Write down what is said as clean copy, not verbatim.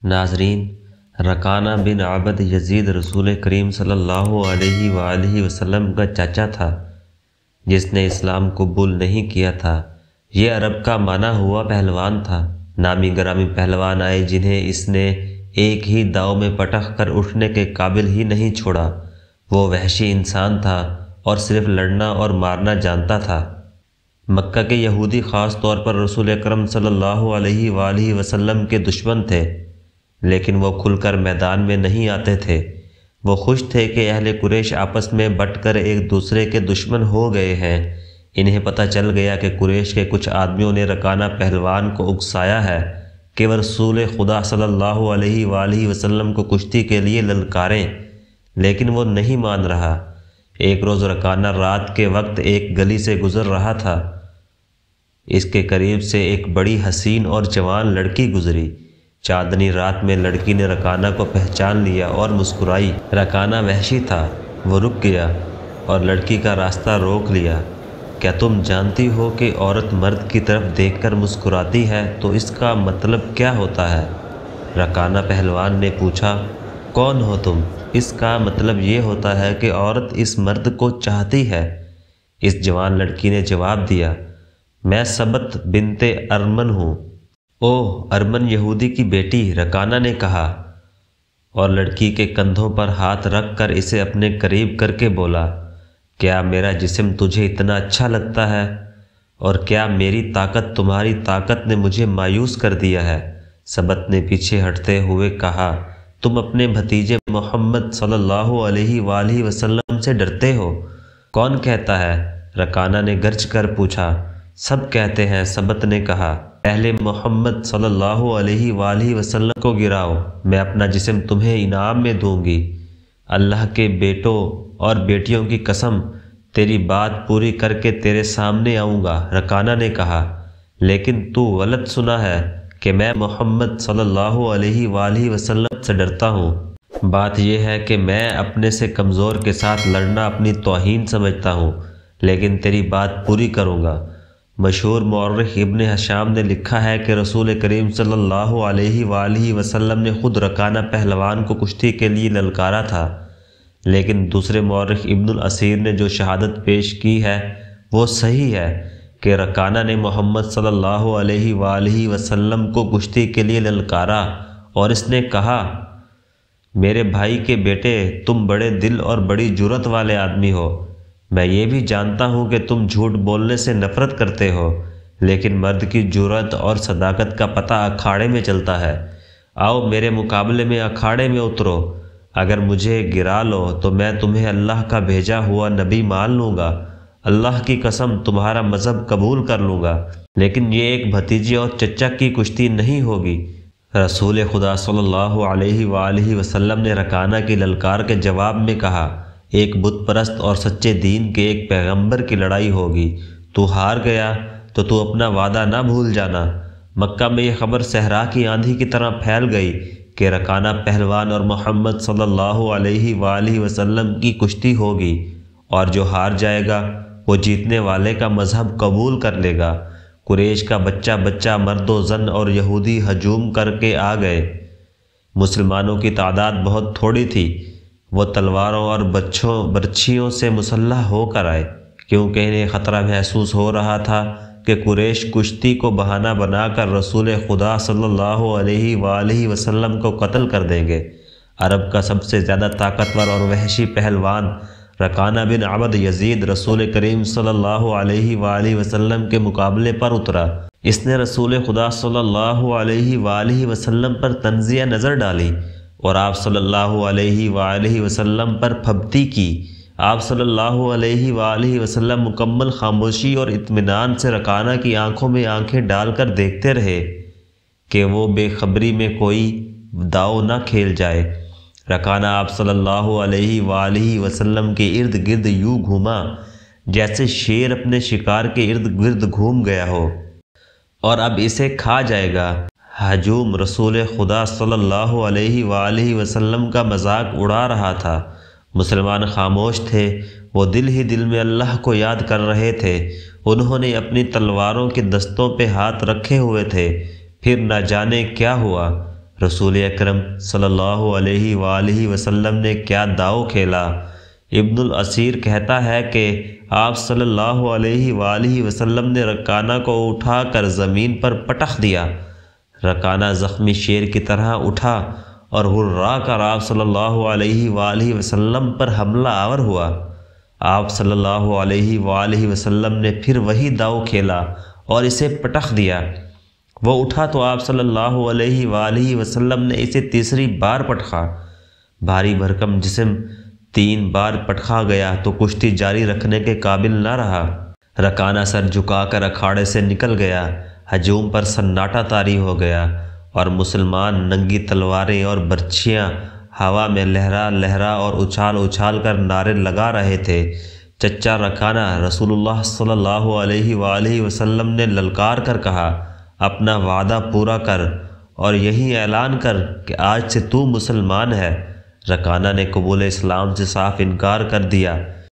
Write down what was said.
ناظرین، رکانہ بن عبد یزید رسول کریم صلی اللہ علیہ وآلہ وسلم کا چاچا تھا، جس نے اسلام قبول نہیں کیا تھا۔ یہ عرب کا مانا ہوا پہلوان تھا۔ نامی گرامی پہلوان آئے جنہیں اس نے ایک ہی داؤ میں پٹخ کر اٹھنے کے قابل ہی نہیں چھوڑا۔ وہ وحشی انسان تھا اور صرف لڑنا اور مارنا جانتا تھا۔ مکہ کے یہودی خاص طور پر رسول اکرم صلی اللہ علیہ وآلہ وسلم کے دشمن تھے، لیکن وہ کھل کر میدان میں نہیں آتے تھے۔ وہ خوش تھے کہ اہل قریش آپس میں بٹ کر ایک دوسرے کے دشمن ہو گئے ہیں۔ انہیں پتہ چل گیا کہ قریش کے کچھ آدمیوں نے رکانہ پہلوان کو اکسایا ہے کہ وہ رسول خدا صلی اللہ علیہ وآلہ وسلم کو کشتی کے لیے للکاریں، لیکن وہ نہیں مان رہا۔ ایک روز رکانہ رات کے وقت ایک گلی سے گزر رہا تھا۔ اس کے قریب سے ایک بڑی حسین اور جوان لڑکی گزری۔ چاندنی رات میں لڑکی نے رکانہ کو پہچان لیا اور مسکرائی۔ رکانہ وحشی تھا، وہ رک گیا اور لڑکی کا راستہ روک لیا۔ کیا تم جانتی ہو کہ عورت مرد کی طرف دیکھ کر مسکراتی ہے تو اس کا مطلب کیا ہوتا ہے؟ رکانہ پہلوان نے پوچھا، کون ہو تم؟ اس کا مطلب یہ ہوتا ہے کہ عورت اس مرد کو چاہتی ہے۔ اس جوان لڑکی نے جواب دیا، میں سبت بنت ارمن ہوں۔ اوہ، ارمن یہودی کی بیٹی، رکانہ نے کہا، اور لڑکی کے کندھوں پر ہاتھ رکھ کر اسے اپنے قریب کر کے بولا، کیا میرا جسم تجھے اتنا اچھا لگتا ہے؟ اور کیا میری طاقت تمہاری طاقت نے مجھے مایوس کر دیا ہے؟ سبت نے پیچھے ہٹتے ہوئے کہا، تم اپنے بھتیجے محمد صلی اللہ علیہ وآلہ وسلم سے ڈرتے ہو؟ کون کہتا ہے؟ رکانہ نے گرج کر پوچھا۔ سب کہتے ہیں، سبت نے کہا، اہل محمد صلی اللہ علیہ وآلہ وسلم کو گراؤ، میں اپنا جسم تمہیں انعام میں دوں گی۔ اللہ کے بیٹوں اور بیٹیوں کی قسم، تیری بات پوری کر کے تیرے سامنے آؤں گا، رکانہ نے کہا، لیکن تو غلط سنا ہے کہ میں محمد صلی اللہ علیہ وآلہ وسلم سے ڈرتا ہوں۔ بات یہ ہے کہ میں اپنے سے کمزور کے ساتھ لڑنا اپنی توہین سمجھتا ہوں، لیکن تیری بات پوری کروں گا۔ مشہور مورخ ابن ہشام نے لکھا ہے کہ رسول کریم صلی اللہ علیہ وآلہ وسلم نے خود رکانہ پہلوان کو کشتی کے لیے للکارا تھا، لیکن دوسرے مورخ ابن الاسیر نے جو شہادت پیش کی ہے وہ صحیح ہے کہ رکانہ نے محمد صلی اللہ علیہ وآلہ وسلم کو کشتی کے لیے للکارا اور اس نے کہا، میرے بھائی کے بیٹے، تم بڑے دل اور بڑی جرأت والے آدمی ہو۔ میں یہ بھی جانتا ہوں کہ تم جھوٹ بولنے سے نفرت کرتے ہو، لیکن مرد کی جرأت اور صداقت کا پتہ اکھاڑے میں چلتا ہے۔ آؤ میرے مقابلے میں اکھاڑے میں اترو۔ اگر مجھے گرا لو تو میں تمہیں اللہ کا بھیجا ہوا نبی مان لوں گا۔ اللہ کی قسم، تمہارا مذہب قبول کر لوں گا، لیکن یہ ایک بھتیجے اور چچا کی کشتی نہیں ہوگی۔ رسول خدا صلی اللہ علیہ وآلہ وسلم نے رکانہ کی للکار کے جواب میں کہا، ایک بت پرست اور سچے دین کے ایک پیغمبر کی لڑائی ہوگی۔ تو ہار گیا تو اپنا وعدہ نہ بھول جانا۔ مکہ میں یہ خبر صحرا کی آندھی کی طرح پھیل گئی کہ رکانہ پہلوان اور محمد صلی اللہ علیہ وآلہ وسلم کی کشتی ہوگی، اور جو ہار جائے گا وہ جیتنے والے کا مذہب قبول کر لے گا۔ قریش کا بچہ بچہ، مرد و زن اور یہودی ہجوم کر کے آ گئے۔ مسلمانوں کی تعداد بہت تھوڑی تھی۔ وہ تلواروں اور برچھیوں سے مسلح ہو کر آئے، کیونکہ انہیں خطرہ محسوس ہو رہا تھا کہ قریش کشتی کو بہانہ بنا کر رسول خدا صلی اللہ علیہ وآلہ وسلم کو قتل کر دیں گے۔ عرب کا سب سے زیادہ طاقتور اور وحشی پہلوان رکانہ بن عبد یزید رسول کریم صلی اللہ علیہ وآلہ وسلم کے مقابلے پر اترا۔ اس نے رسول خدا صلی اللہ علیہ وآلہ وسلم پر طنزیہ نظر ڈالی اور آپ صلی اللہ علیہ وآلہ وسلم پر پھبتی کی۔ آپ صلی اللہ علیہ وآلہ وسلم مکمل خاموشی اور اطمینان سے رکانہ کی آنکھوں میں آنکھیں ڈال کر دیکھتے رہے کہ وہ بے خبری میں کوئی داؤ نہ کھیل جائے۔ رکانہ آپ صلی اللہ علیہ وآلہ وسلم کے ارد گرد یوں گھوما جیسے شیر اپنے شکار کے ارد گرد گھوم گیا ہو اور اب اسے کھا جائے گا۔ ہجوم رسول خدا صلی اللہ علیہ وآلہ وسلم کا مذاق اڑا رہا تھا۔ مسلمان خاموش تھے، وہ دل ہی دل میں اللہ کو یاد کر رہے تھے۔ انہوں نے اپنی تلواروں کے دستوں پہ ہاتھ رکھے ہوئے تھے۔ پھر نہ جانے کیا ہوا، رسول اکرم صلی اللہ علیہ وآلہ وسلم نے کیا داؤ کھیلا۔ ابن الاسیر کہتا ہے کہ آپ صلی اللہ علیہ وآلہ وسلم نے رکانہ کو اٹھا کر زمین پر پٹخ دیا۔ رکانہ زخمی شیر کی طرح اٹھا اور ہررا کر آپ صلی اللہ علیہ وآلہ وسلم پر حملہ آور ہوا۔ آپ صلی اللہ علیہ وآلہ وسلم نے پھر وہی داؤ کھیلا اور اسے پٹخ دیا۔ وہ اٹھا تو آپ صلی اللہ علیہ وآلہ وسلم نے اسے تیسری بار پٹخا۔ بھاری بھرکم جسم 3 بار پٹخا گیا تو کشتی جاری رکھنے کے قابل نہ رہا۔ رکانہ سر جھکا کر اکھاڑے سے نکل گیا۔ ہجوم پر سناٹا طاری ہو گیا اور مسلمان ننگی تلواریں اور برچھیاں ہوا میں لہرا لہرا اور اچھال اچھال کر نعرے لگا رہے تھے۔ چچا رکانہ رسول اللہ صلی اللہ علیہ وآلہ وسلم نے للکار کر کہا، اپنا وعدہ پورا کر اور یہی اعلان کر کہ آج سے تو مسلمان ہے۔ رکانہ نے قبول اسلام سے صاف انکار کر دیا۔